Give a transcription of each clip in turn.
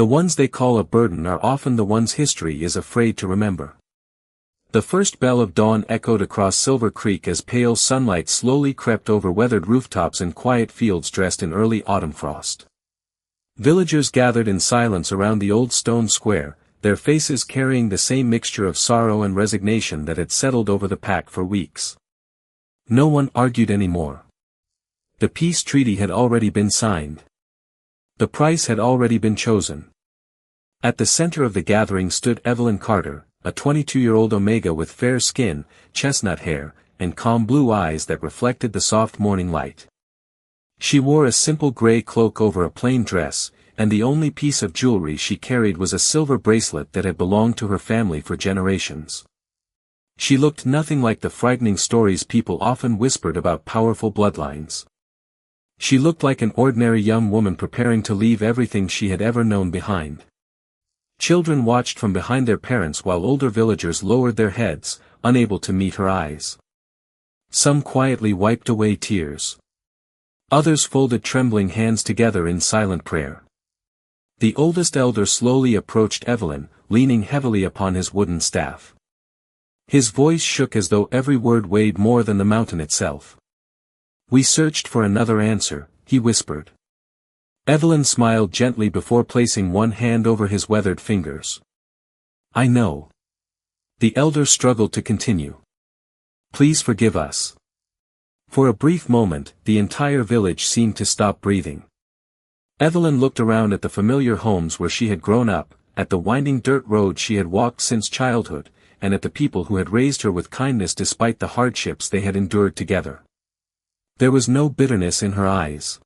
The ones they call a burden are often the ones history is afraid to remember. The first bell of dawn echoed across Silver Creek as pale sunlight slowly crept over weathered rooftops and quiet fields dressed in early autumn frost. Villagers gathered in silence around the old stone square, their faces carrying the same mixture of sorrow and resignation that had settled over the pack for weeks. No one argued anymore. The peace treaty had already been signed. The price had already been chosen. At the center of the gathering stood Evelyn Carter, a 22-year-old Omega with fair skin, chestnut hair, and calm blue eyes that reflected the soft morning light. She wore a simple gray cloak over a plain dress, and the only piece of jewelry she carried was a silver bracelet that had belonged to her family for generations. She looked nothing like the frightening stories people often whispered about powerful bloodlines. She looked like an ordinary young woman preparing to leave everything she had ever known behind. Children watched from behind their parents while older villagers lowered their heads, unable to meet her eyes. Some quietly wiped away tears. Others folded trembling hands together in silent prayer. The oldest elder slowly approached Evelyn, leaning heavily upon his wooden staff. His voice shook as though every word weighed more than the mountain itself. "We searched for another answer," he whispered. Evelyn smiled gently before placing one hand over his weathered fingers. "I know." The elder struggled to continue. "Please forgive us." For a brief moment, the entire village seemed to stop breathing. Evelyn looked around at the familiar homes where she had grown up, at the winding dirt road she had walked since childhood, and at the people who had raised her with kindness despite the hardships they had endured together. There was no bitterness in her eyes.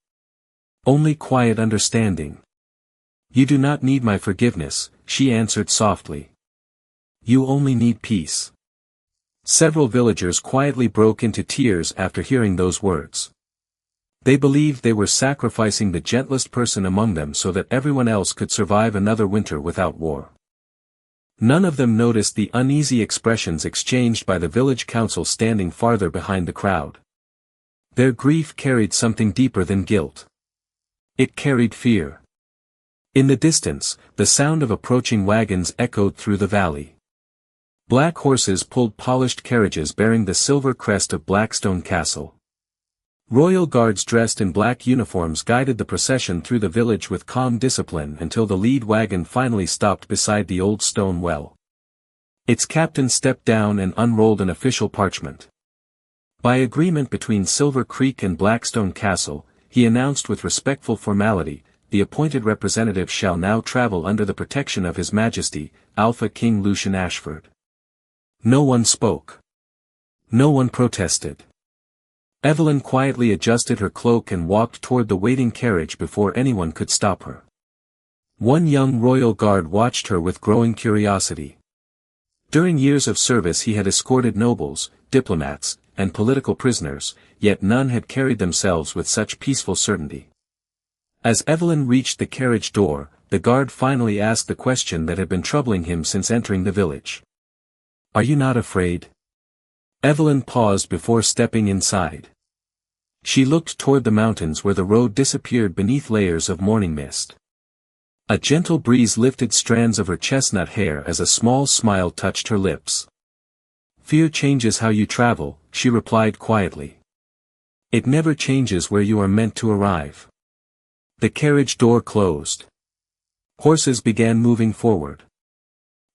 Only quiet understanding. "You do not need my forgiveness," she answered softly. "You only need peace." Several villagers quietly broke into tears after hearing those words. They believed they were sacrificing the gentlest person among them so that everyone else could survive another winter without war. None of them noticed the uneasy expressions exchanged by the village council standing farther behind the crowd. Their grief carried something deeper than guilt. It carried fear. In the distance, the sound of approaching wagons echoed through the valley. Black horses pulled polished carriages bearing the silver crest of Blackstone Castle. Royal guards dressed in black uniforms guided the procession through the village with calm discipline until the lead wagon finally stopped beside the old stone well. Its captain stepped down and unrolled an official parchment. By agreement between Silver Creek and Blackstone Castle, he announced with respectful formality, "The appointed representative shall now travel under the protection of His Majesty, Alpha King Lucian Ashford." No one spoke. No one protested. Evelyn quietly adjusted her cloak and walked toward the waiting carriage before anyone could stop her. One young royal guard watched her with growing curiosity. During years of service he had escorted nobles, diplomats, and political prisoners, yet none had carried themselves with such peaceful certainty. As Evelyn reached the carriage door, the guard finally asked the question that had been troubling him since entering the village. "Are you not afraid?" Evelyn paused before stepping inside. She looked toward the mountains where the road disappeared beneath layers of morning mist. A gentle breeze lifted strands of her chestnut hair as a small smile touched her lips. "Fear changes how you travel," she replied quietly. "It never changes where you are meant to arrive." The carriage door closed. Horses began moving forward.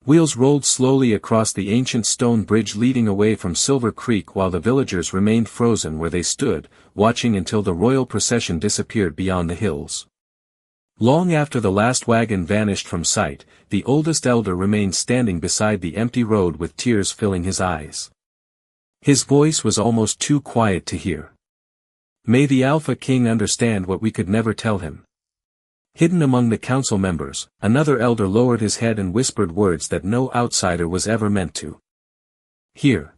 Wheels rolled slowly across the ancient stone bridge leading away from Silver Creek while the villagers remained frozen where they stood, watching until the royal procession disappeared beyond the hills. Long after the last wagon vanished from sight, the oldest elder remained standing beside the empty road with tears filling his eyes. His voice was almost too quiet to hear. "May the Alpha King understand what we could never tell him." Hidden among the council members, another elder lowered his head and whispered words that no outsider was ever meant to hear.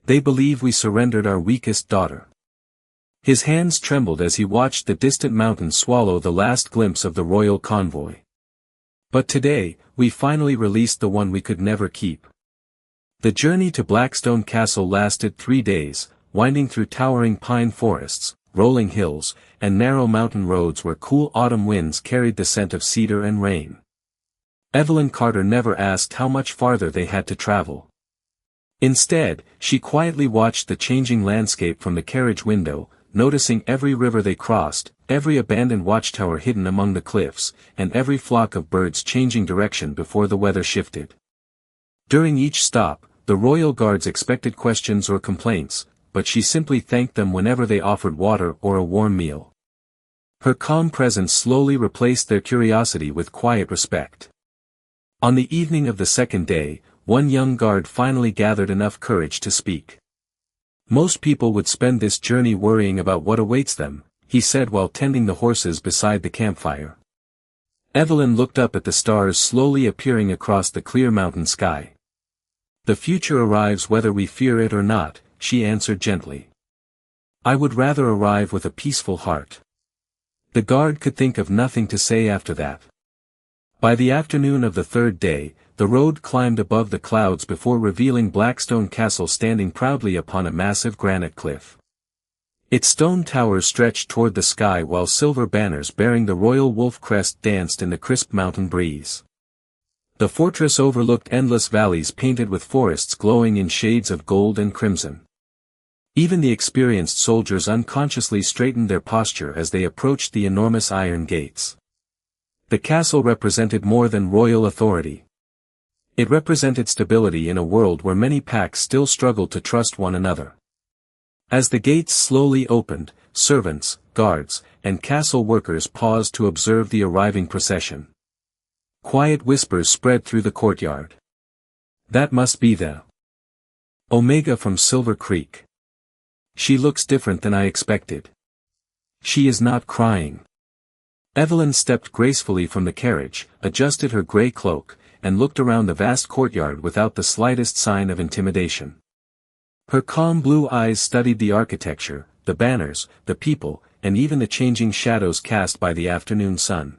"They believe we surrendered our weakest daughter." His hands trembled as he watched the distant mountains swallow the last glimpse of the royal convoy. "But today, we finally released the one we could never keep." The journey to Blackstone Castle lasted 3 days, winding through towering pine forests, rolling hills, and narrow mountain roads where cool autumn winds carried the scent of cedar and rain. Evelyn Carter never asked how much farther they had to travel. Instead, she quietly watched the changing landscape from the carriage window, noticing every river they crossed, every abandoned watchtower hidden among the cliffs, and every flock of birds changing direction before the weather shifted. During each stop, the royal guards expected questions or complaints, but she simply thanked them whenever they offered water or a warm meal. Her calm presence slowly replaced their curiosity with quiet respect. On the evening of the second day, one young guard finally gathered enough courage to speak. "Most people would spend this journey worrying about what awaits them," he said while tending the horses beside the campfire. Evelyn looked up at the stars slowly appearing across the clear mountain sky. "The future arrives whether we fear it or not," she answered gently. "I would rather arrive with a peaceful heart." The guard could think of nothing to say after that. By the afternoon of the third day, the road climbed above the clouds before revealing Blackstone Castle standing proudly upon a massive granite cliff. Its stone towers stretched toward the sky while silver banners bearing the royal wolf crest danced in the crisp mountain breeze. The fortress overlooked endless valleys painted with forests glowing in shades of gold and crimson. Even the experienced soldiers unconsciously straightened their posture as they approached the enormous iron gates. The castle represented more than royal authority. It represented stability in a world where many packs still struggled to trust one another. As the gates slowly opened, servants, guards, and castle workers paused to observe the arriving procession. Quiet whispers spread through the courtyard. "That must be the Omega from Silver Creek. She looks different than I expected. She is not crying." Evelyn stepped gracefully from the carriage, adjusted her gray cloak, and looked around the vast courtyard without the slightest sign of intimidation. Her calm blue eyes studied the architecture, the banners, the people, and even the changing shadows cast by the afternoon sun.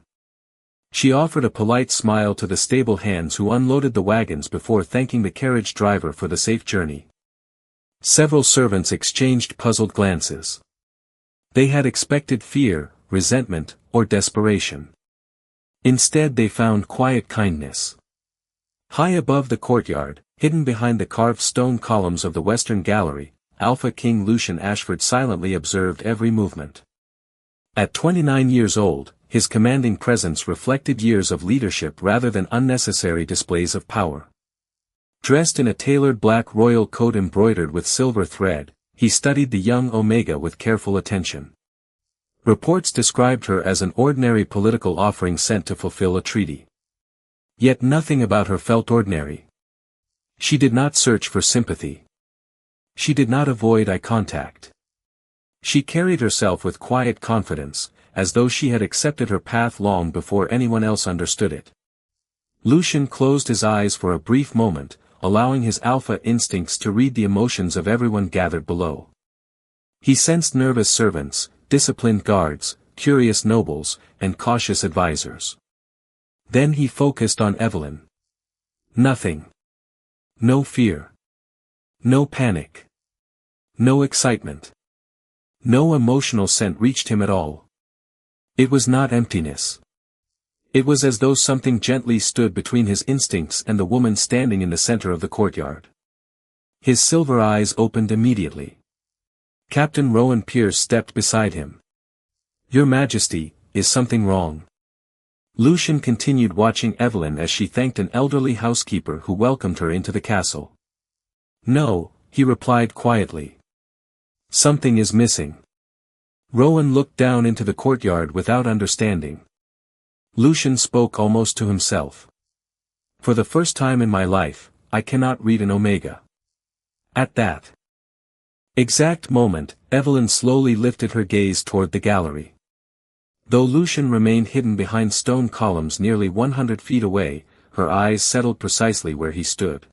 She offered a polite smile to the stable hands who unloaded the wagons before thanking the carriage driver for the safe journey. Several servants exchanged puzzled glances. They had expected fear, resentment, or desperation. Instead they found quiet kindness. High above the courtyard, hidden behind the carved stone columns of the western gallery, Alpha King Lucian Ashford silently observed every movement. At 29 years old, his commanding presence reflected years of leadership rather than unnecessary displays of power. Dressed in a tailored black royal coat embroidered with silver thread, he studied the young Omega with careful attention. Reports described her as an ordinary political offering sent to fulfill a treaty. Yet nothing about her felt ordinary. She did not search for sympathy. She did not avoid eye contact. She carried herself with quiet confidence, as though she had accepted her path long before anyone else understood it. Lucian closed his eyes for a brief moment, allowing his alpha instincts to read the emotions of everyone gathered below. He sensed nervous servants, disciplined guards, curious nobles, and cautious advisors. Then he focused on Evelyn. Nothing. No fear. No panic. No excitement. No emotional scent reached him at all. It was not emptiness. It was as though something gently stood between his instincts and the woman standing in the center of the courtyard. His silver eyes opened immediately. Captain Rowan Pierce stepped beside him. "Your Majesty, is something wrong?" Lucian continued watching Evelyn as she thanked an elderly housekeeper who welcomed her into the castle. "No," he replied quietly. "Something is missing." Rowan looked down into the courtyard without understanding. Lucian spoke almost to himself. "For the first time in my life, I cannot read an Omega." At that exact moment, Evelyn slowly lifted her gaze toward the gallery. Though Lucian remained hidden behind stone columns nearly 100 feet away, her eyes settled precisely where he stood.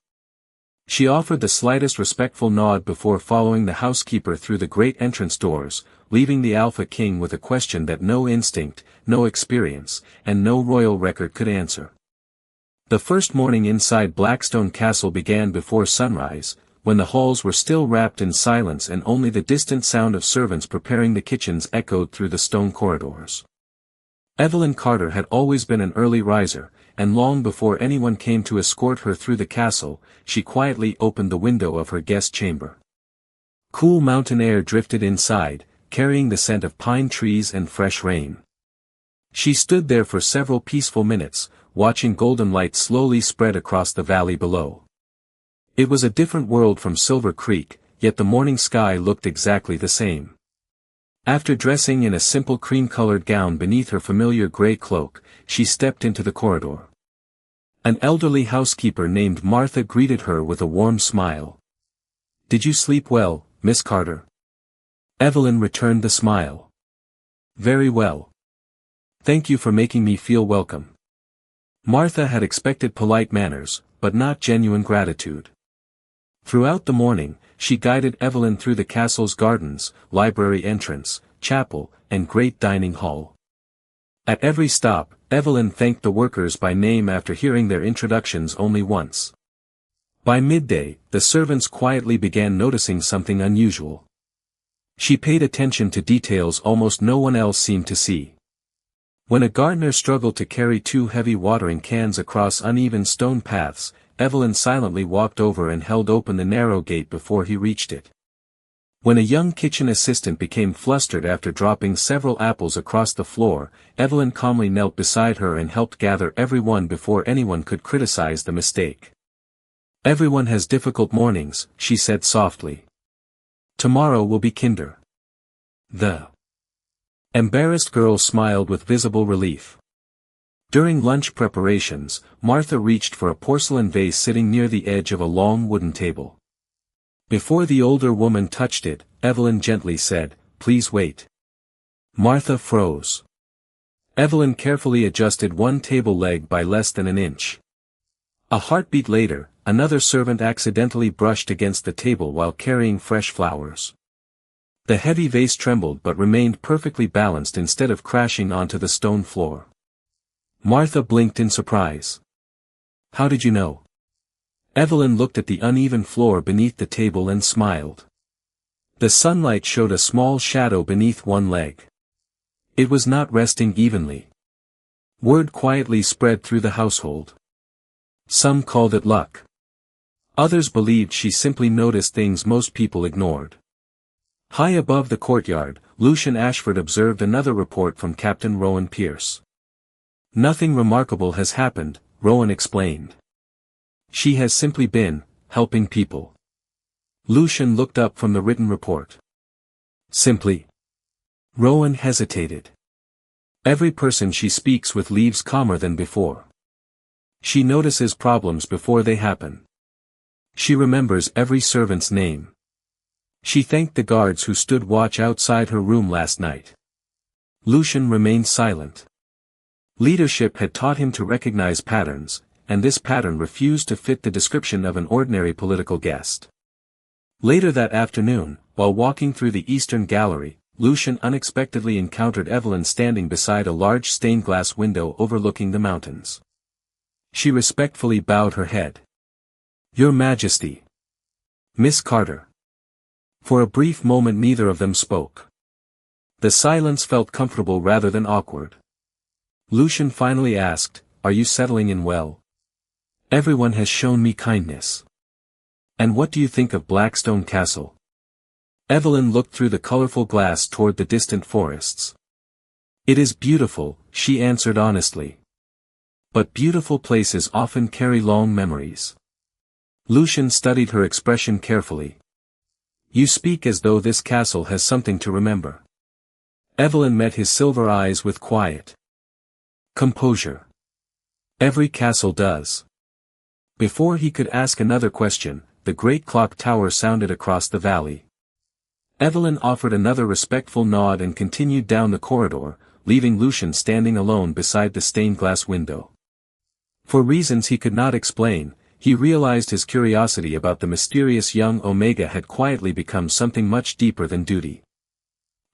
She offered the slightest respectful nod before following the housekeeper through the great entrance doors, leaving the Alpha King with a question that no instinct, no experience, and no royal record could answer. The first morning inside Blackstone Castle began before sunrise, when the halls were still wrapped in silence and only the distant sound of servants preparing the kitchens echoed through the stone corridors. Evelyn Carter had always been an early riser, and long before anyone came to escort her through the castle, she quietly opened the window of her guest chamber. Cool mountain air drifted inside, carrying the scent of pine trees and fresh rain. She stood there for several peaceful minutes, watching golden light slowly spread across the valley below. It was a different world from Silver Creek, yet the morning sky looked exactly the same. After dressing in a simple cream-colored gown beneath her familiar gray cloak, she stepped into the corridor. An elderly housekeeper named Martha greeted her with a warm smile. "Did you sleep well, Miss Carter?" Evelyn returned the smile. "Very well. Thank you for making me feel welcome." Martha had expected polite manners, but not genuine gratitude. Throughout the morning, she guided Evelyn through the castle's gardens, library entrance, chapel, and great dining hall. At every stop, Evelyn thanked the workers by name after hearing their introductions only once. By midday, the servants quietly began noticing something unusual. She paid attention to details almost no one else seemed to see. When a gardener struggled to carry 2 heavy watering cans across uneven stone paths, Evelyn silently walked over and held open the narrow gate before he reached it. When a young kitchen assistant became flustered after dropping several apples across the floor, Evelyn calmly knelt beside her and helped gather everyone before anyone could criticize the mistake. "Everyone has difficult mornings," she said softly. "Tomorrow will be kinder." The embarrassed girl smiled with visible relief. During lunch preparations, Martha reached for a porcelain vase sitting near the edge of a long wooden table. Before the older woman touched it, Evelyn gently said, "Please wait." Martha froze. Evelyn carefully adjusted one table leg by less than an inch. A heartbeat later, another servant accidentally brushed against the table while carrying fresh flowers. The heavy vase trembled but remained perfectly balanced instead of crashing onto the stone floor. Martha blinked in surprise. "How did you know?" Evelyn looked at the uneven floor beneath the table and smiled. The sunlight showed a small shadow beneath one leg. It was not resting evenly. Word quietly spread through the household. Some called it luck. Others believed she simply noticed things most people ignored. High above the courtyard, Lucian Ashford observed another report from Captain Rowan Pierce. "Nothing remarkable has happened," Rowan explained. "She has simply been helping people." Lucian looked up from the written report. "Simply?" Rowan hesitated. "Every person she speaks with leaves calmer than before. She notices problems before they happen. She remembers every servant's name. She thanked the guards who stood watch outside her room last night." Lucian remained silent. Leadership had taught him to recognize patterns, and this pattern refused to fit the description of an ordinary political guest. Later that afternoon, while walking through the eastern gallery, Lucian unexpectedly encountered Evelyn standing beside a large stained-glass window overlooking the mountains. She respectfully bowed her head. "Your Majesty." "Miss Carter." For a brief moment neither of them spoke. The silence felt comfortable rather than awkward. Lucian finally asked, "Are you settling in well?" "Everyone has shown me kindness." "And what do you think of Blackstone Castle?" Evelyn looked through the colorful glass toward the distant forests. "It is beautiful," she answered honestly. "But beautiful places often carry long memories." Lucian studied her expression carefully. "You speak as though this castle has something to remember." Evelyn met his silver eyes with quiet composure. "Every castle does." Before he could ask another question, the great clock tower sounded across the valley. Evelyn offered another respectful nod and continued down the corridor, leaving Lucian standing alone beside the stained-glass window. For reasons he could not explain, he realized his curiosity about the mysterious young Omega had quietly become something much deeper than duty.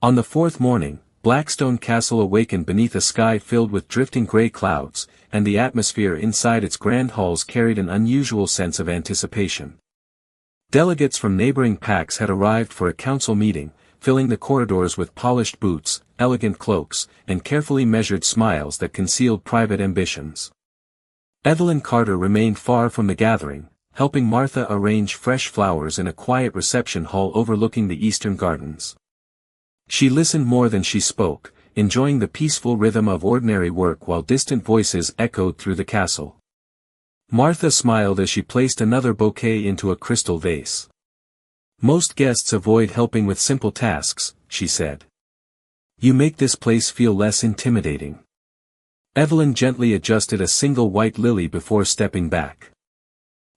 On the 4th morning, Blackstone Castle awakened beneath a sky filled with drifting gray clouds, and the atmosphere inside its grand halls carried an unusual sense of anticipation. Delegates from neighboring packs had arrived for a council meeting, filling the corridors with polished boots, elegant cloaks, and carefully measured smiles that concealed private ambitions. Evelyn Carter remained far from the gathering, helping Martha arrange fresh flowers in a quiet reception hall overlooking the eastern gardens. She listened more than she spoke, enjoying the peaceful rhythm of ordinary work while distant voices echoed through the castle. Martha smiled as she placed another bouquet into a crystal vase. "Most guests avoid helping with simple tasks," she said. "You make this place feel less intimidating." Evelyn gently adjusted a single white lily before stepping back.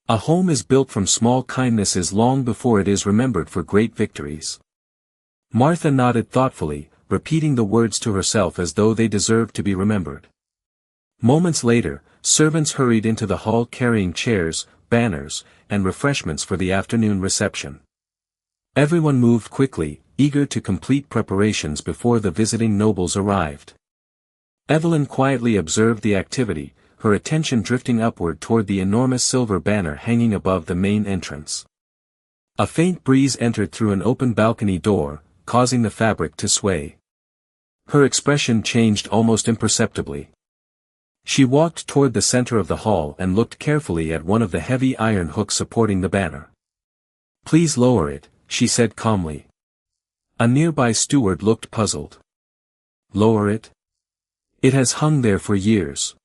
"A home is built from small kindnesses long before it is remembered for great victories." Martha nodded thoughtfully, repeating the words to herself as though they deserved to be remembered. Moments later, servants hurried into the hall carrying chairs, banners, and refreshments for the afternoon reception. Everyone moved quickly, eager to complete preparations before the visiting nobles arrived. Evelyn quietly observed the activity, her attention drifting upward toward the enormous silver banner hanging above the main entrance. A faint breeze entered through an open balcony door, causing the fabric to sway. Her expression changed almost imperceptibly. She walked toward the center of the hall and looked carefully at one of the heavy iron hooks supporting the banner. "Please lower it," she said calmly. A nearby steward looked puzzled. "Lower it? It has hung there for years."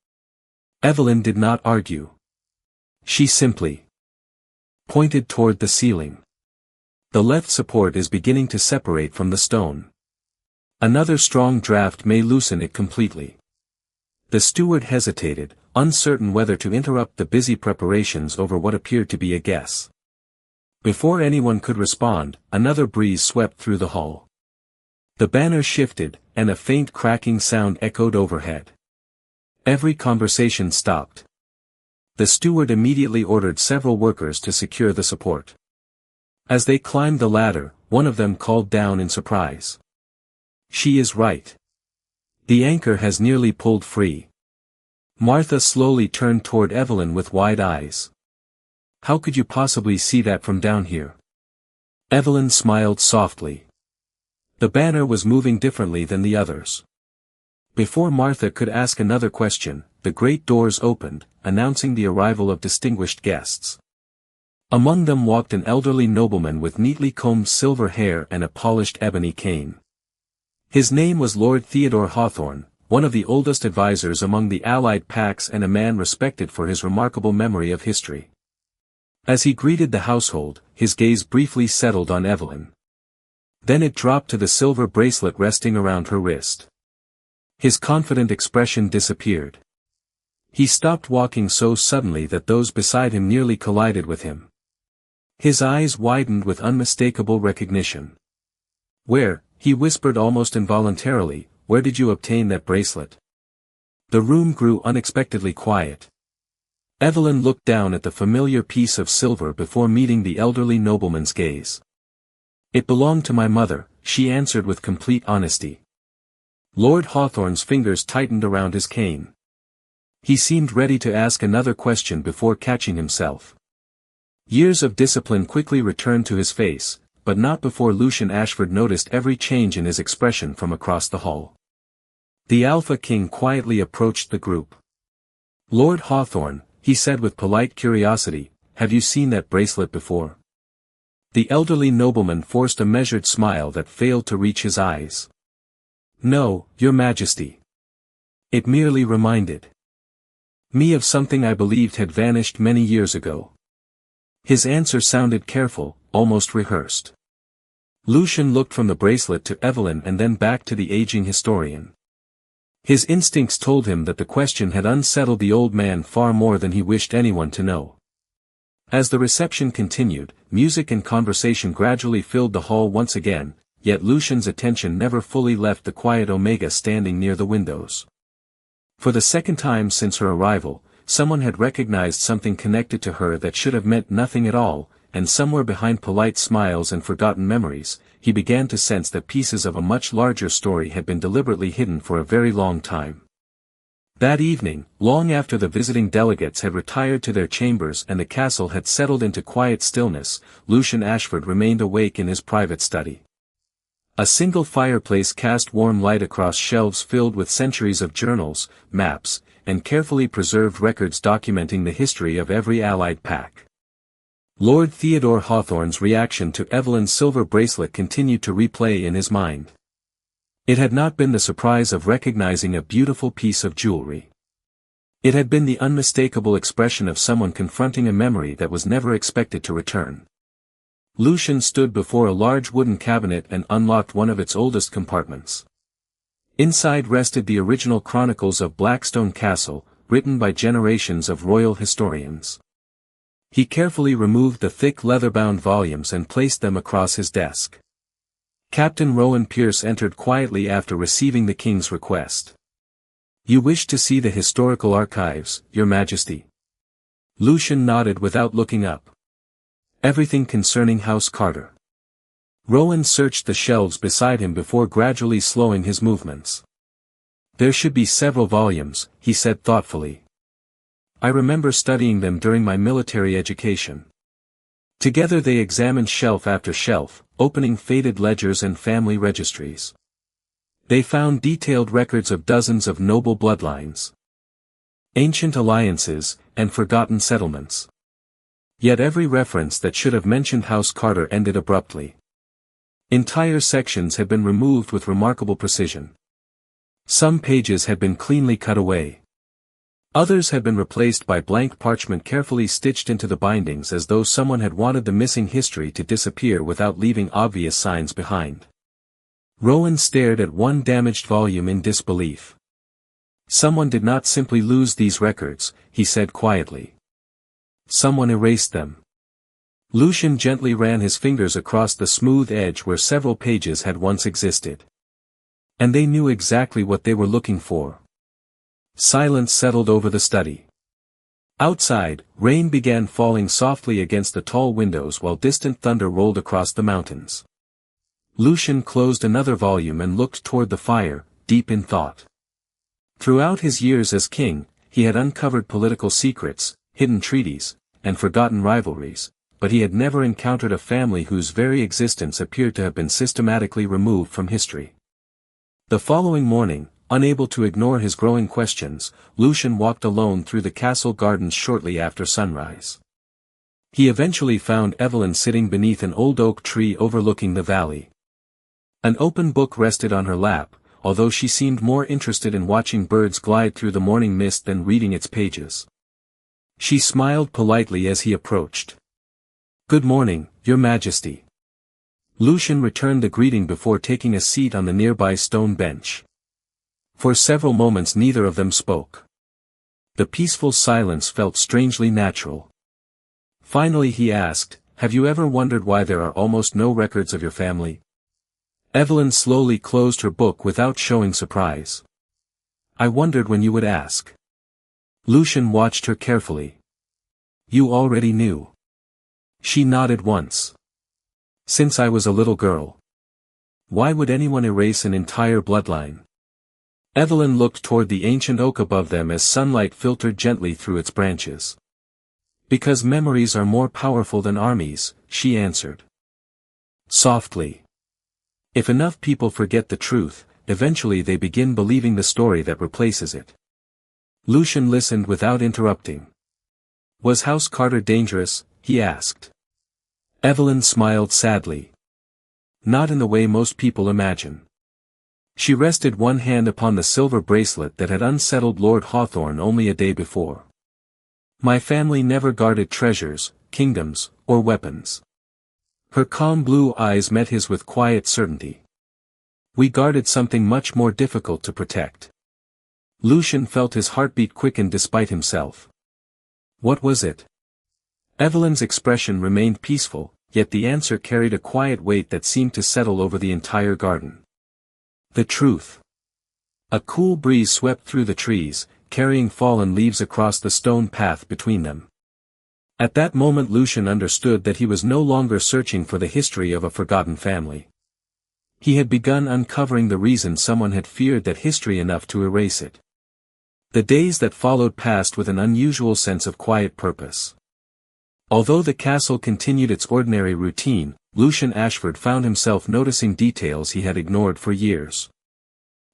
Evelyn did not argue. She simply pointed toward the ceiling. "The left support is beginning to separate from the stone. Another strong draft may loosen it completely." The steward hesitated, uncertain whether to interrupt the busy preparations over what appeared to be a guess. Before anyone could respond, another breeze swept through the hall. The banner shifted, and a faint cracking sound echoed overhead. Every conversation stopped. The steward immediately ordered several workers to secure the support. As they climbed the ladder, one of them called down in surprise. "She is right. The anchor has nearly pulled free." Martha slowly turned toward Evelyn with wide eyes. "How could you possibly see that from down here?" Evelyn smiled softly. The banner was moving differently than the others. Before Martha could ask another question, the great doors opened, announcing the arrival of distinguished guests. Among them walked an elderly nobleman with neatly combed silver hair and a polished ebony cane. His name was Lord Theodore Hawthorne, one of the oldest advisors among the allied pacts and a man respected for his remarkable memory of history. As he greeted the household, his gaze briefly settled on Evelyn. Then it dropped to the silver bracelet resting around her wrist. His confident expression disappeared. He stopped walking so suddenly that those beside him nearly collided with him. His eyes widened with unmistakable recognition. "Where," he whispered almost involuntarily, "where did you obtain that bracelet?" The room grew unexpectedly quiet. Evelyn looked down at the familiar piece of silver before meeting the elderly nobleman's gaze. "It belonged to my mother," she answered with complete honesty. Lord Hawthorne's fingers tightened around his cane. He seemed ready to ask another question before catching himself. Years of discipline quickly returned to his face, but not before Lucian Ashford noticed every change in his expression from across the hall. The Alpha King quietly approached the group. "Lord Hawthorne," he said with polite curiosity, "have you seen that bracelet before?" The elderly nobleman forced a measured smile that failed to reach his eyes. "No, Your Majesty. It merely reminded me of something I believed had vanished many years ago." His answer sounded careful, almost rehearsed. Lucian looked from the bracelet to Evelyn and then back to the aging historian. His instincts told him that the question had unsettled the old man far more than he wished anyone to know. As the reception continued, music and conversation gradually filled the hall once again, yet Lucian's attention never fully left the quiet Omega standing near the windows. For the second time since her arrival, someone had recognized something connected to her that should have meant nothing at all, and somewhere behind polite smiles and forgotten memories, he began to sense that pieces of a much larger story had been deliberately hidden for a very long time. That evening, long after the visiting delegates had retired to their chambers and the castle had settled into quiet stillness, Lucian Ashford remained awake in his private study. A single fireplace cast warm light across shelves filled with centuries of journals, maps, and carefully preserved records documenting the history of every Allied pact. Lord Theodore Hawthorne's reaction to Evelyn's silver bracelet continued to replay in his mind. It had not been the surprise of recognizing a beautiful piece of jewelry. It had been the unmistakable expression of someone confronting a memory that was never expected to return. Lucian stood before a large wooden cabinet and unlocked one of its oldest compartments. Inside rested the original chronicles of Blackstone Castle, written by generations of royal historians. He carefully removed the thick leather-bound volumes and placed them across his desk. Captain Rowan Pierce entered quietly after receiving the king's request. "You wish to see the historical archives, Your Majesty?" Lucian nodded without looking up. "Everything concerning House Carter." Rowan searched the shelves beside him before gradually slowing his movements. "There should be several volumes," he said thoughtfully. "I remember studying them during my military education." Together they examined shelf after shelf, opening faded ledgers and family registries. They found detailed records of dozens of noble bloodlines, ancient alliances, and forgotten settlements. Yet every reference that should have mentioned House Carter ended abruptly. Entire sections had been removed with remarkable precision. Some pages had been cleanly cut away. Others had been replaced by blank parchment carefully stitched into the bindings as though someone had wanted the missing history to disappear without leaving obvious signs behind. Rowan stared at one damaged volume in disbelief. "Someone did not simply lose these records," he said quietly. "Someone erased them." Lucian gently ran his fingers across the smooth edge where several pages had once existed. And they knew exactly what they were looking for. Silence settled over the study. Outside, rain began falling softly against the tall windows while distant thunder rolled across the mountains. Lucian closed another volume and looked toward the fire, deep in thought. Throughout his years as king, he had uncovered political secrets, hidden treaties, and forgotten rivalries, but he had never encountered a family whose very existence appeared to have been systematically removed from history. The following morning, unable to ignore his growing questions, Lucian walked alone through the castle gardens shortly after sunrise. He eventually found Evelyn sitting beneath an old oak tree overlooking the valley. An open book rested on her lap, although she seemed more interested in watching birds glide through the morning mist than reading its pages. She smiled politely as he approached. "Good morning, Your Majesty." Lucian returned the greeting before taking a seat on the nearby stone bench. For several moments neither of them spoke. The peaceful silence felt strangely natural. Finally he asked, "Have you ever wondered why there are almost no records of your family?" Evelyn slowly closed her book without showing surprise. "I wondered when you would ask." Lucian watched her carefully. "You already knew." She nodded once. "Since I was a little girl. Why would anyone erase an entire bloodline?" Evelyn looked toward the ancient oak above them as sunlight filtered gently through its branches. "Because memories are more powerful than armies," she answered softly. "If enough people forget the truth, eventually they begin believing the story that replaces it." Lucian listened without interrupting. "Was House Carter dangerous?" he asked. Evelyn smiled sadly. "Not in the way most people imagine." She rested one hand upon the silver bracelet that had unsettled Lord Hawthorne only a day before. "My family never guarded treasures, kingdoms, or weapons." Her calm blue eyes met his with quiet certainty. "We guarded something much more difficult to protect." Lucian felt his heartbeat quicken despite himself. "What was it?" Evelyn's expression remained peaceful, yet the answer carried a quiet weight that seemed to settle over the entire garden. "The truth." A cool breeze swept through the trees, carrying fallen leaves across the stone path between them. At that moment Lucian understood that he was no longer searching for the history of a forgotten family. He had begun uncovering the reason someone had feared that history enough to erase it. The days that followed passed with an unusual sense of quiet purpose. Although the castle continued its ordinary routine, Lucian Ashford found himself noticing details he had ignored for years.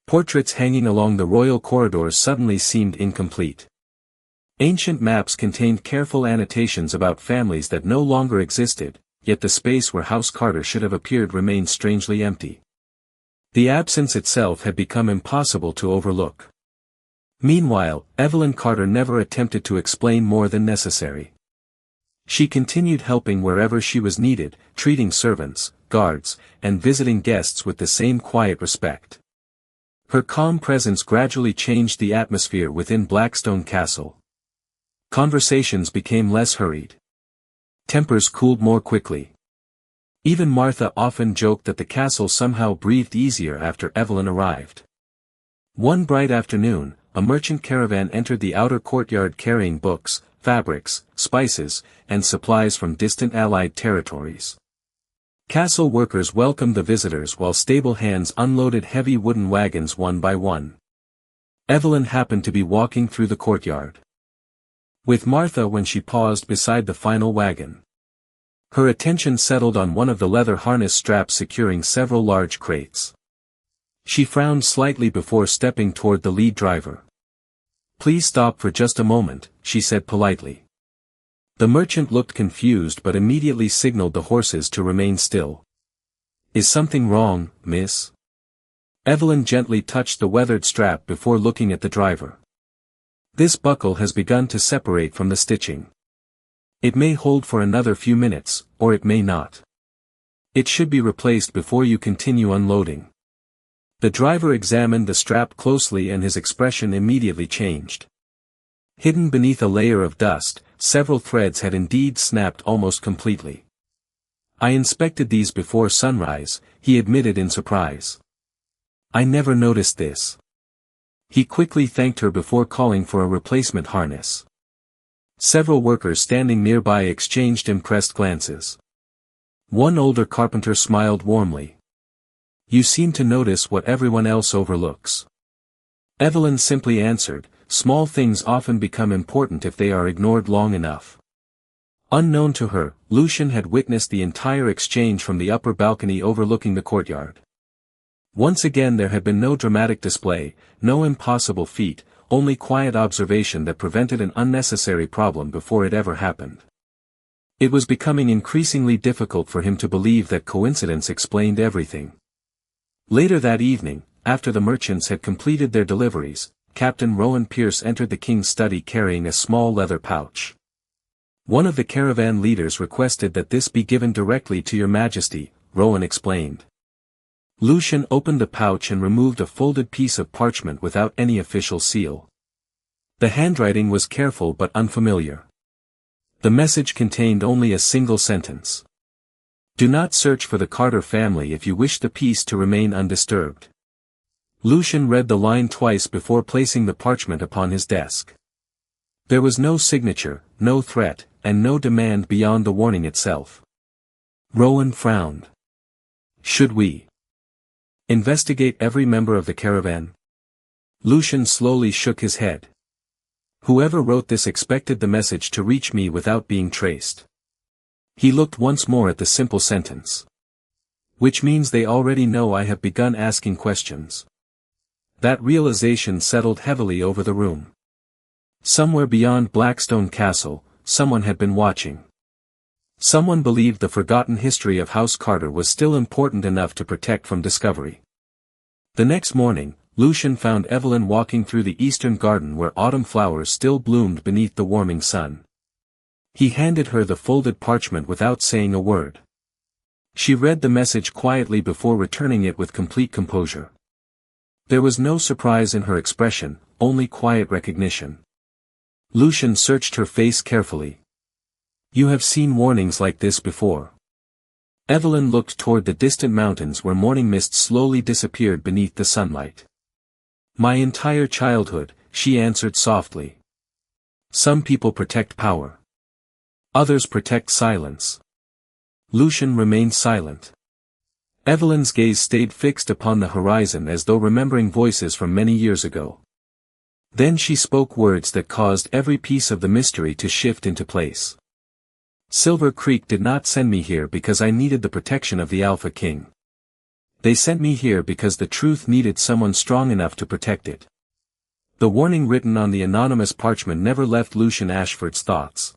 Portraits hanging along the royal corridors suddenly seemed incomplete. Ancient maps contained careful annotations about families that no longer existed, yet the space where House Carter should have appeared remained strangely empty. The absence itself had become impossible to overlook. Meanwhile, Evelyn Carter never attempted to explain more than necessary. She continued helping wherever she was needed, treating servants, guards, and visiting guests with the same quiet respect. Her calm presence gradually changed the atmosphere within Blackstone Castle. Conversations became less hurried. Tempers cooled more quickly. Even Martha often joked that the castle somehow breathed easier after Evelyn arrived. One bright afternoon, a merchant caravan entered the outer courtyard carrying books, fabrics, spices, and supplies from distant allied territories. Castle workers welcomed the visitors while stable hands unloaded heavy wooden wagons one by one. Evelyn happened to be walking through the courtyard with Martha when she paused beside the final wagon. Her attention settled on one of the leather harness straps securing several large crates. She frowned slightly before stepping toward the lead driver. "Please stop for just a moment," she said politely. The merchant looked confused but immediately signaled the horses to remain still. "Is something wrong, miss?" Evelyn gently touched the weathered strap before looking at the driver. "This buckle has begun to separate from the stitching. It may hold for another few minutes, or it may not. It should be replaced before you continue unloading." The driver examined the strap closely and his expression immediately changed. Hidden beneath a layer of dust, several threads had indeed snapped almost completely. "I inspected these before sunrise," he admitted in surprise. "I never noticed this." He quickly thanked her before calling for a replacement harness. Several workers standing nearby exchanged impressed glances. One older carpenter smiled warmly. "You seem to notice what everyone else overlooks." Evelyn simply answered, "Small things often become important if they are ignored long enough." Unknown to her, Lucian had witnessed the entire exchange from the upper balcony overlooking the courtyard. Once again there had been no dramatic display, no impossible feat, only quiet observation that prevented an unnecessary problem before it ever happened. It was becoming increasingly difficult for him to believe that coincidence explained everything. Later that evening, after the merchants had completed their deliveries, Captain Rowan Pierce entered the king's study carrying a small leather pouch. "One of the caravan leaders requested that this be given directly to your majesty," Rowan explained. Lucian opened the pouch and removed a folded piece of parchment without any official seal. The handwriting was careful but unfamiliar. The message contained only a single sentence. "Do not search for the Carter family if you wish the peace to remain undisturbed." Lucian read the line twice before placing the parchment upon his desk. There was no signature, no threat, and no demand beyond the warning itself. Rowan frowned. "Should we investigate every member of the caravan?" Lucian slowly shook his head. "Whoever wrote this expected the message to reach me without being traced." He looked once more at the simple sentence. "Which means they already know I have begun asking questions." That realization settled heavily over the room. Somewhere beyond Blackstone Castle, someone had been watching. Someone believed the forgotten history of House Carter was still important enough to protect from discovery. The next morning, Lucian found Evelyn walking through the eastern garden where autumn flowers still bloomed beneath the warming sun. He handed her the folded parchment without saying a word. She read the message quietly before returning it with complete composure. There was no surprise in her expression, only quiet recognition. Lucian searched her face carefully. "You have seen warnings like this before." Evelyn looked toward the distant mountains where morning mist slowly disappeared beneath the sunlight. "My entire childhood," she answered softly. "Some people protect power. Others protect silence." Lucian remained silent. Evelyn's gaze stayed fixed upon the horizon as though remembering voices from many years ago. Then she spoke words that caused every piece of the mystery to shift into place. Silver Creek did not send me here because I needed the protection of the Alpha King. They sent me here because the truth needed someone strong enough to protect it. The warning written on the anonymous parchment never left Lucian Ashford's thoughts.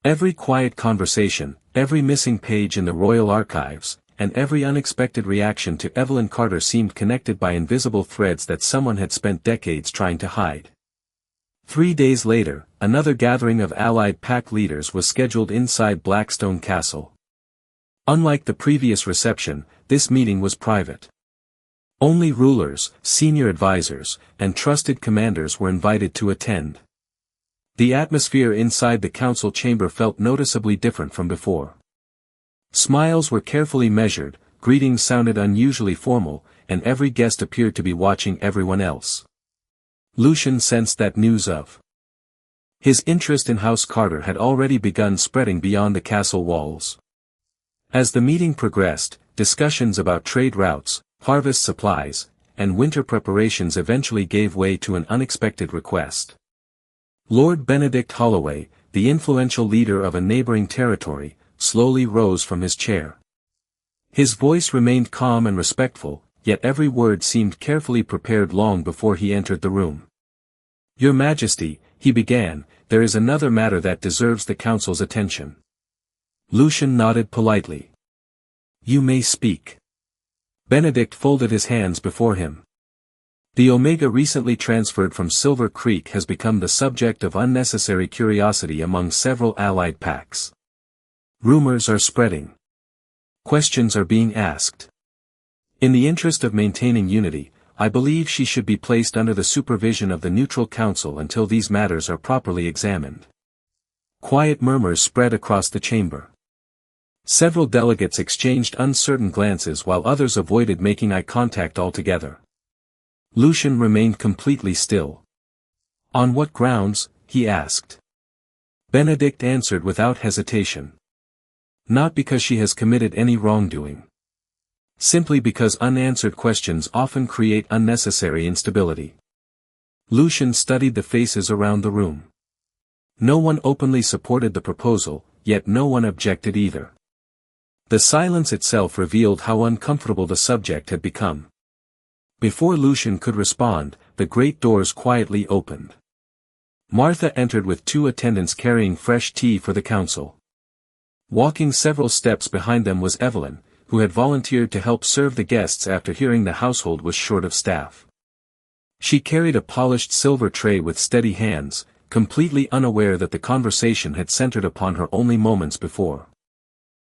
Every quiet conversation, every missing page in the royal archives, and every unexpected reaction to Evelyn Carter seemed connected by invisible threads that someone had spent decades trying to hide. 3 days later, another gathering of allied pack leaders was scheduled inside Blackstone Castle. Unlike the previous reception, this meeting was private. Only rulers, senior advisors, and trusted commanders were invited to attend. The atmosphere inside the council chamber felt noticeably different from before. Smiles were carefully measured, greetings sounded unusually formal, and every guest appeared to be watching everyone else. Lucian sensed that news of his interest in House Carter had already begun spreading beyond the castle walls. As the meeting progressed, discussions about trade routes, harvest supplies, and winter preparations eventually gave way to an unexpected request. Lord Benedict Holloway, the influential leader of a neighboring territory, slowly rose from his chair. His voice remained calm and respectful, yet every word seemed carefully prepared long before he entered the room. "Your Majesty," he began, "there is another matter that deserves the Council's attention." Lucian nodded politely. "You may speak." Benedict folded his hands before him. The Omega recently transferred from Silver Creek has become the subject of unnecessary curiosity among several allied packs. Rumors are spreading. Questions are being asked. In the interest of maintaining unity, I believe she should be placed under the supervision of the Neutral Council until these matters are properly examined. Quiet murmurs spread across the chamber. Several delegates exchanged uncertain glances while others avoided making eye contact altogether. Lucian remained completely still. "On what grounds?" he asked. Benedict answered without hesitation. "Not because she has committed any wrongdoing. Simply because unanswered questions often create unnecessary instability." Lucian studied the faces around the room. No one openly supported the proposal, yet no one objected either. The silence itself revealed how uncomfortable the subject had become. Before Lucian could respond, the great doors quietly opened. Martha entered with 2 attendants carrying fresh tea for the council. Walking several steps behind them was Evelyn, who had volunteered to help serve the guests after hearing the household was short of staff. She carried a polished silver tray with steady hands, completely unaware that the conversation had centered upon her only moments before.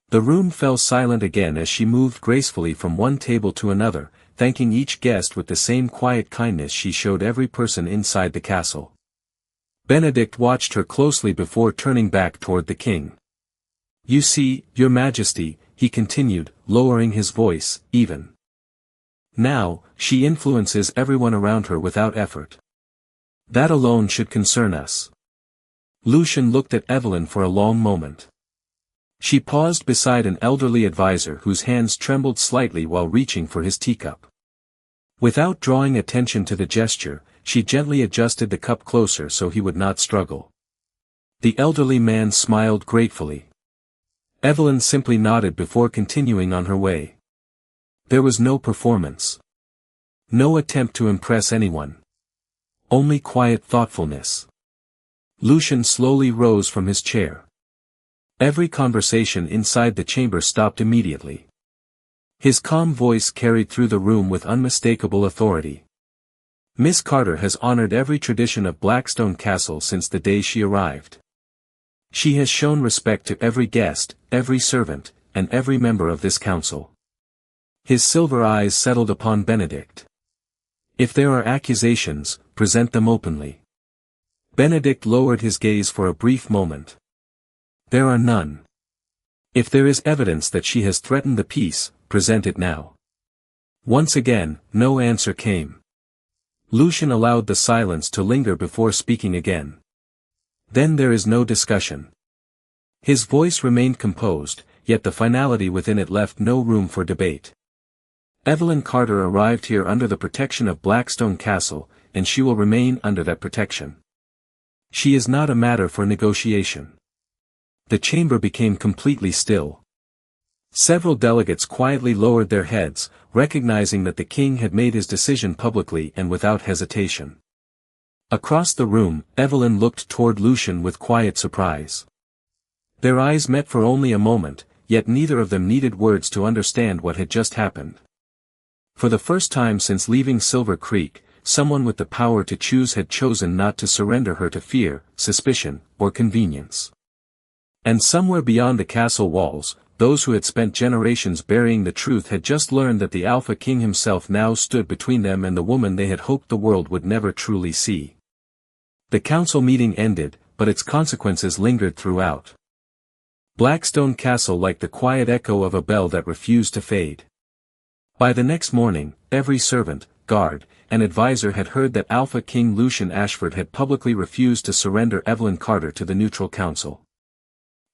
The room fell silent again as she moved gracefully from one table to another, thanking each guest with the same quiet kindness she showed every person inside the castle. Benedict watched her closely before turning back toward the king. "You see, Your Majesty," he continued, lowering his voice, even now, she influences everyone around her without effort. That alone should concern us. Lucian looked at Evelyn for a long moment. She paused beside an elderly advisor whose hands trembled slightly while reaching for his teacup. Without drawing attention to the gesture, she gently adjusted the cup closer so he would not struggle. The elderly man smiled gratefully. Evelyn simply nodded before continuing on her way. There was no performance. No attempt to impress anyone. Only quiet thoughtfulness. Lucian slowly rose from his chair. Every conversation inside the chamber stopped immediately. His calm voice carried through the room with unmistakable authority. "Miss Carter has honored every tradition of Blackstone Castle since the day she arrived. She has shown respect to every guest, every servant, and every member of this council." His silver eyes settled upon Benedict. "If there are accusations, present them openly." Benedict lowered his gaze for a brief moment. "There are none. If there is evidence that she has threatened the peace, present it now." Once again, no answer came. Lucian allowed the silence to linger before speaking again. "Then there is no discussion." His voice remained composed, yet the finality within it left no room for debate. "Evelyn Carter arrived here under the protection of Blackstone Castle, and she will remain under that protection. She is not a matter for negotiation. The chamber became completely still. Several delegates quietly lowered their heads, recognizing that the king had made his decision publicly and without hesitation. Across the room, Evelyn looked toward Lucian with quiet surprise. Their eyes met for only a moment, yet neither of them needed words to understand what had just happened. For the first time since leaving Silver Creek, someone with the power to choose had chosen not to surrender her to fear, suspicion, or convenience. And somewhere beyond the castle walls, those who had spent generations burying the truth had just learned that the Alpha King himself now stood between them and the woman they had hoped the world would never truly see. The council meeting ended, but its consequences lingered throughout. Blackstone Castle like the quiet echo of a bell that refused to fade. By the next morning, every servant, guard, and advisor had heard that Alpha King Lucian Ashford had publicly refused to surrender Evelyn Carter to the neutral council.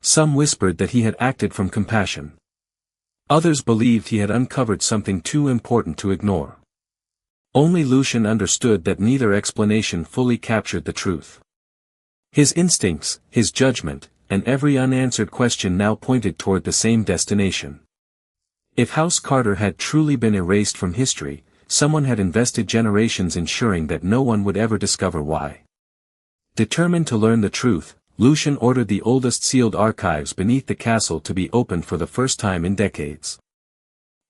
Some whispered that he had acted from compassion. Others believed he had uncovered something too important to ignore. Only Lucian understood that neither explanation fully captured the truth. His instincts, his judgment, and every unanswered question now pointed toward the same destination. If House Carter had truly been erased from history, someone had invested generations ensuring that no one would ever discover why. Determined to learn the truth, Lucian ordered the oldest sealed archives beneath the castle to be opened for the first time in decades.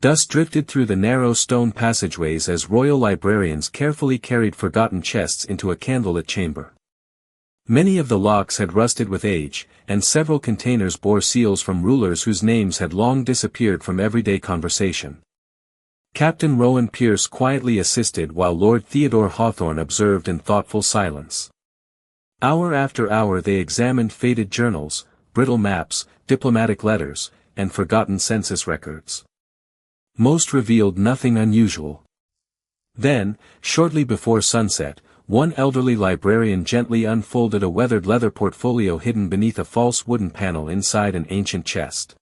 Dust drifted through the narrow stone passageways as royal librarians carefully carried forgotten chests into a candlelit chamber. Many of the locks had rusted with age, and several containers bore seals from rulers whose names had long disappeared from everyday conversation. Captain Rowan Pierce quietly assisted while Lord Theodore Hawthorne observed in thoughtful silence. Hour after hour they examined faded journals, brittle maps, diplomatic letters, and forgotten census records. Most revealed nothing unusual. Then, shortly before sunset, one elderly librarian gently unfolded a weathered leather portfolio hidden beneath a false wooden panel inside an ancient chest.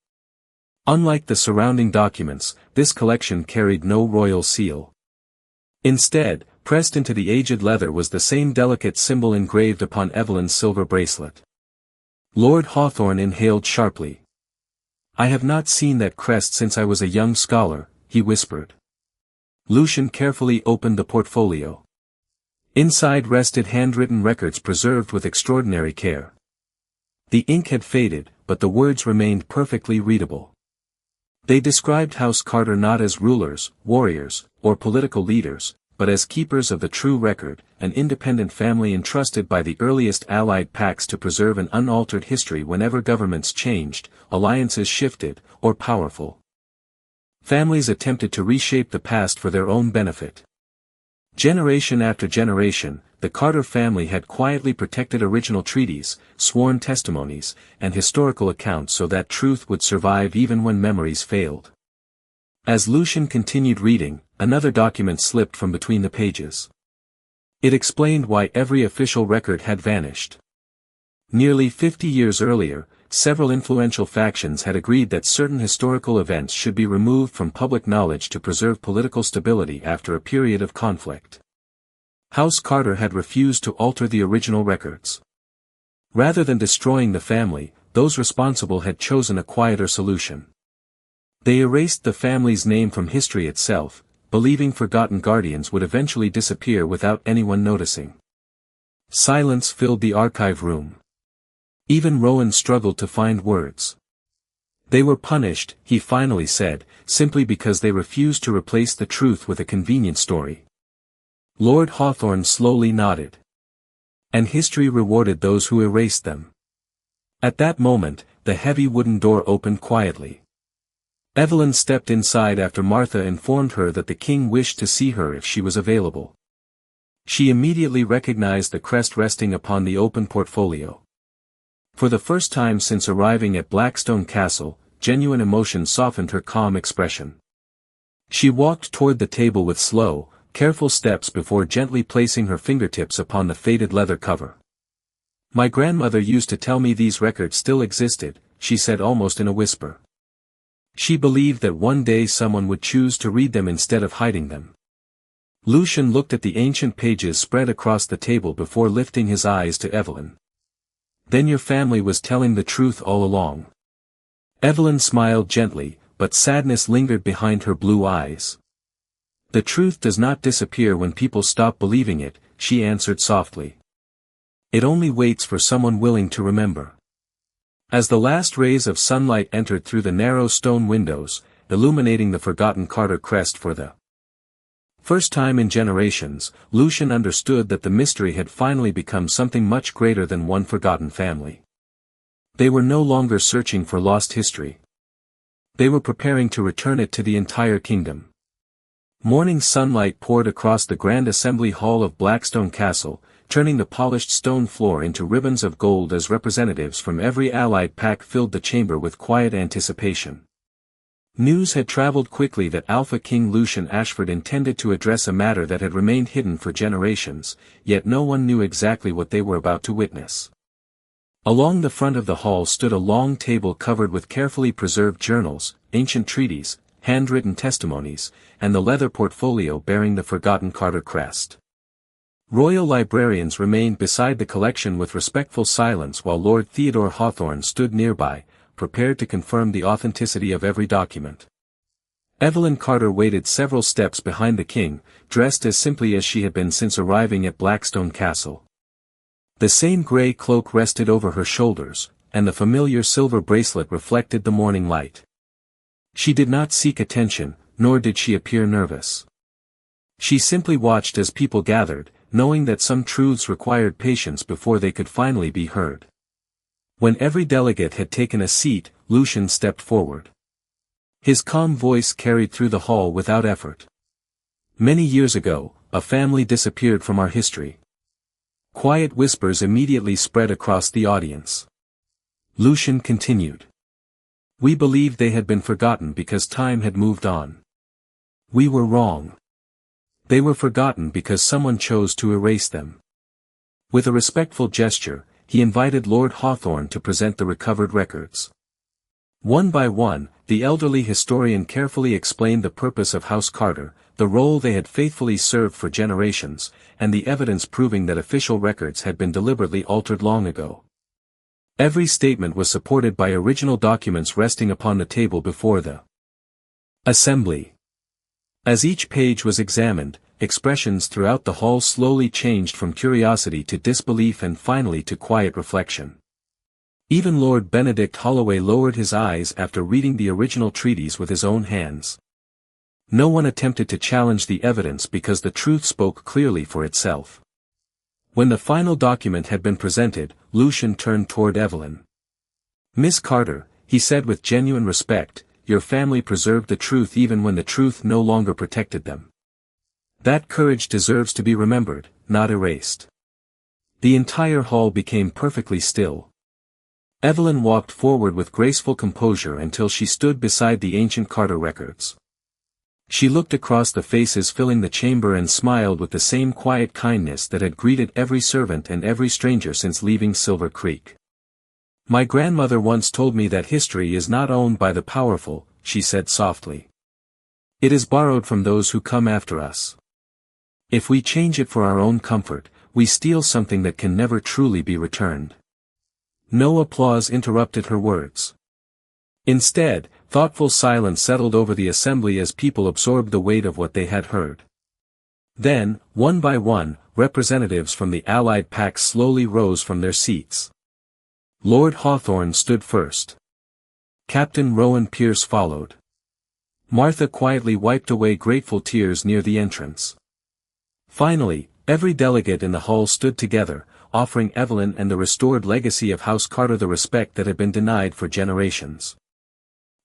Unlike the surrounding documents, this collection carried no royal seal. Instead, pressed into the aged leather was the same delicate symbol engraved upon Evelyn's silver bracelet. Lord Hawthorne inhaled sharply. "I have not seen that crest since I was a young scholar," he whispered. Lucian carefully opened the portfolio. Inside rested handwritten records preserved with extraordinary care. The ink had faded, but the words remained perfectly readable. They described House Carter not as rulers, warriors, or political leaders, but as keepers of the true record, an independent family entrusted by the earliest Allied pacts to preserve an unaltered history whenever governments changed, alliances shifted, or powerful families attempted to reshape the past for their own benefit. Generation after generation, the Carter family had quietly protected original treaties, sworn testimonies, and historical accounts so that truth would survive even when memories failed. As Lucian continued reading, another document slipped from between the pages. It explained why every official record had vanished. Nearly 50 years earlier, several influential factions had agreed that certain historical events should be removed from public knowledge to preserve political stability after a period of conflict. House Carter had refused to alter the original records. Rather than destroying the family, those responsible had chosen a quieter solution. They erased the family's name from history itself, believing forgotten guardians would eventually disappear without anyone noticing. Silence filled the archive room. Even Rowan struggled to find words. They were punished, he finally said, simply because they refused to replace the truth with a convenient story. Lord Hawthorne slowly nodded. And history rewarded those who erased them. At that moment, the heavy wooden door opened quietly. Evelyn stepped inside after Martha informed her that the king wished to see her if she was available. She immediately recognized the crest resting upon the open portfolio. For the first time since arriving at Blackstone Castle, genuine emotion softened her calm expression. She walked toward the table with slow, careful steps before gently placing her fingertips upon the faded leather cover. "My grandmother used to tell me these records still existed," she said almost in a whisper. She believed that one day someone would choose to read them instead of hiding them. Lucian looked at the ancient pages spread across the table before lifting his eyes to Evelyn. "Then your family was telling the truth all along." Evelyn smiled gently, but sadness lingered behind her blue eyes. "The truth does not disappear when people stop believing it," she answered softly. "It only waits for someone willing to remember." As the last rays of sunlight entered through the narrow stone windows, illuminating the forgotten Carter crest for the first time in generations, Lucian understood that the mystery had finally become something much greater than one forgotten family. They were no longer searching for lost history. They were preparing to return it to the entire kingdom. Morning sunlight poured across the grand assembly hall of Blackstone Castle, turning the polished stone floor into ribbons of gold as representatives from every allied pack filled the chamber with quiet anticipation. News had traveled quickly that Alpha King Lucian Ashford intended to address a matter that had remained hidden for generations, yet no one knew exactly what they were about to witness. Along the front of the hall stood a long table covered with carefully preserved journals, ancient treaties, handwritten testimonies, and the leather portfolio bearing the forgotten Carter crest. Royal librarians remained beside the collection with respectful silence while Lord Theodore Hawthorne stood nearby, prepared to confirm the authenticity of every document. Evelyn Carter waited several steps behind the king, dressed as simply as she had been since arriving at Blackstone Castle. The same grey cloak rested over her shoulders, and the familiar silver bracelet reflected the morning light. She did not seek attention, nor did she appear nervous. She simply watched as people gathered, knowing that some truths required patience before they could finally be heard. When every delegate had taken a seat, Lucian stepped forward. His calm voice carried through the hall without effort. "Many years ago, a family disappeared from our history." Quiet whispers immediately spread across the audience. Lucian continued. "We believed they had been forgotten because time had moved on. We were wrong. They were forgotten because someone chose to erase them." With a respectful gesture, he invited Lord Hawthorne to present the recovered records. One by one, the elderly historian carefully explained the purpose of House Carter, the role they had faithfully served for generations, and the evidence proving that official records had been deliberately altered long ago. Every statement was supported by original documents resting upon the table before the assembly. As each page was examined, expressions throughout the hall slowly changed from curiosity to disbelief and finally to quiet reflection. Even Lord Benedict Holloway lowered his eyes after reading the original treaties with his own hands. No one attempted to challenge the evidence because the truth spoke clearly for itself. When the final document had been presented, Lucian turned toward Evelyn. "Miss Carter," he said with genuine respect, "your family preserved the truth even when the truth no longer protected them. That courage deserves to be remembered, not erased." The entire hall became perfectly still. Evelyn walked forward with graceful composure until she stood beside the ancient Carter records. She looked across the faces filling the chamber and smiled with the same quiet kindness that had greeted every servant and every stranger since leaving Silver Creek. "My grandmother once told me that history is not owned by the powerful," she said softly. "It is borrowed from those who come after us. If we change it for our own comfort, we steal something that can never truly be returned." No applause interrupted her words. Instead, thoughtful silence settled over the assembly as people absorbed the weight of what they had heard. Then, one by one, representatives from the Allied packs slowly rose from their seats. Lord Hawthorne stood first. Captain Rowan Pierce followed. Martha quietly wiped away grateful tears near the entrance. Finally, every delegate in the hall stood together, offering Evelyn and the restored legacy of House Carter the respect that had been denied for generations.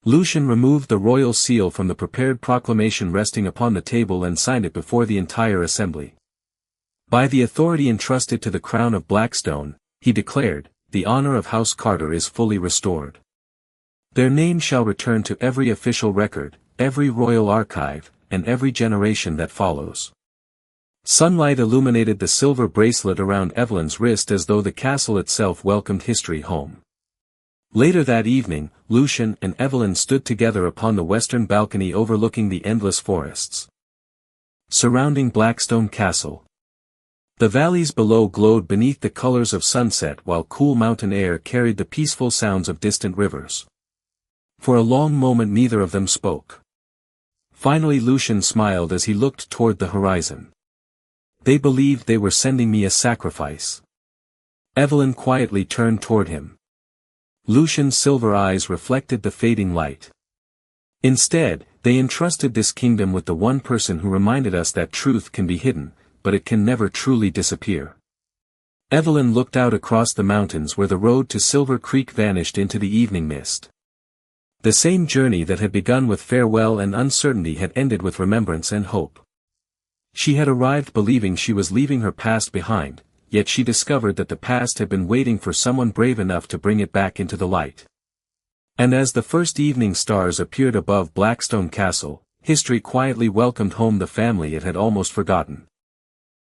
Lucian removed the royal seal from the prepared proclamation resting upon the table and signed it before the entire assembly. "By the authority entrusted to the Crown of Blackstone," he declared, "the honor of House Carter is fully restored. Their name shall return to every official record, every royal archive, and every generation that follows." Sunlight illuminated the silver bracelet around Evelyn's wrist as though the castle itself welcomed history home. Later that evening, Lucian and Evelyn stood together upon the western balcony overlooking the endless forests. Surrounding Blackstone Castle. The valleys below glowed beneath the colors of sunset while cool mountain air carried the peaceful sounds of distant rivers. For a long moment neither of them spoke. Finally Lucian smiled as he looked toward the horizon. They believed they were sending me a sacrifice. Evelyn quietly turned toward him. Lucian's silver eyes reflected the fading light. Instead, they entrusted this kingdom with the one person who reminded us that truth can be hidden, but it can never truly disappear. Evelyn looked out across the mountains where the road to Silver Creek vanished into the evening mist. The same journey that had begun with farewell and uncertainty had ended with remembrance and hope. She had arrived believing she was leaving her past behind, yet she discovered that the past had been waiting for someone brave enough to bring it back into the light. And as the first evening stars appeared above Blackstone Castle, history quietly welcomed home the family it had almost forgotten.